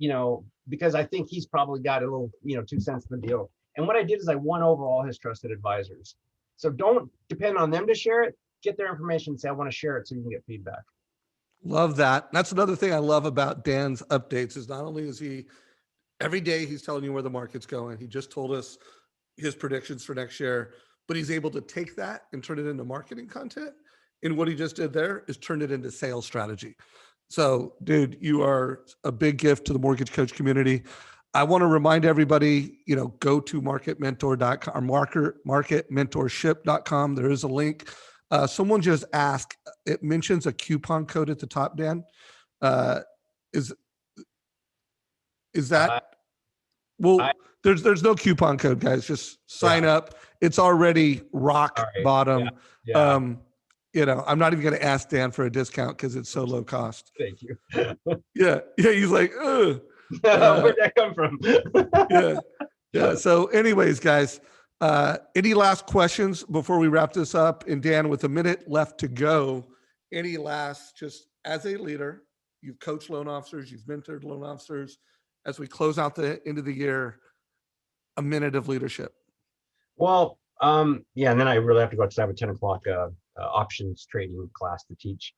because I think he's probably got a little, 2 cents in the deal. And what I did is I won over all his trusted advisors. So don't depend on them to share it. Get their information and say, I want to share it so you can get feedback. Love that. That's another thing I love about Dan's updates is not only is he every day he's telling you where the market's going. He just told us his predictions for next year, but he's able to take that and turn it into marketing content. And what he just did there is turn it into sales strategy. So, dude, you are a big gift to the Mortgage Coach community. I want to remind everybody, go to marketmentor.com or marketmentorship.com. There is a link. Someone just asked, it mentions a coupon code at the top, Dan. Is that, there's no coupon code, guys. Just sign up. It's already rock bottom. Yeah. I'm not even going to ask Dan for a discount because it's so low cost. Thank you. Yeah. He's like, ugh. Where'd that come from? Yeah. So anyways, guys, any last questions before we wrap this up? And Dan, with a minute left to go, any last, just as a leader, you've coached loan officers, you've mentored loan officers, as we close out the end of the year, a minute of leadership. Well, and then I really have to go because I have a 10 o'clock options trading class to teach.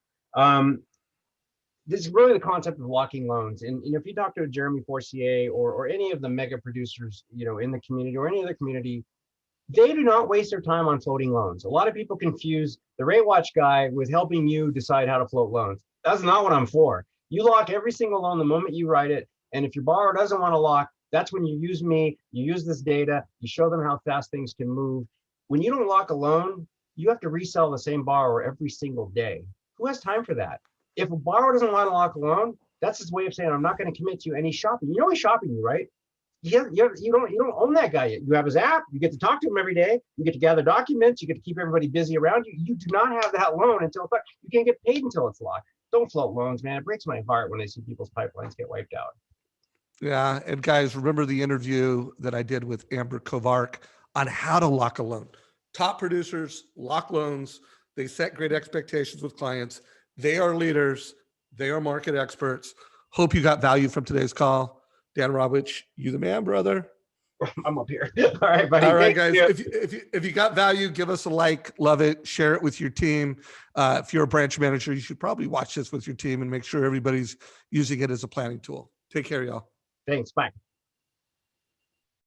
This is really the concept of locking loans. And if you talk to Jeremy Forcier or any of the mega producers, in the community or any other community, they do not waste their time on floating loans. A lot of people confuse the Rate Watch guy with helping you decide how to float loans. That's not what I'm for. You lock every single loan the moment you write it. And if your borrower doesn't want to lock, that's when you use me, you use this data, you show them how fast things can move. When you don't lock a loan, you have to resell the same borrower every single day. Who has time for that? If a borrower doesn't want to lock a loan, that's his way of saying, I'm not going to commit to you any shopping. You know he's shopping you, right? You don't own that guy yet. You have his app. You get to talk to him every day. You get to gather documents. You get to keep everybody busy around you. You do not have that loan until you can't get paid until it's locked. Don't float loans, man. It breaks my heart when I see people's pipelines get wiped out. Yeah. And guys, remember the interview that I did with Amber Kovark on how to lock a loan. Top producers lock loans. They set great expectations with clients. They are leaders. They are market experts. Hope you got value from today's call. Dan Rawitch, you the man, brother. I'm up here. All right, buddy. All right, guys. If you got value, give us a like, love it, share it with your team. If you're a branch manager, you should probably watch this with your team and make sure everybody's using it as a planning tool. Take care, y'all. Thanks. Bye.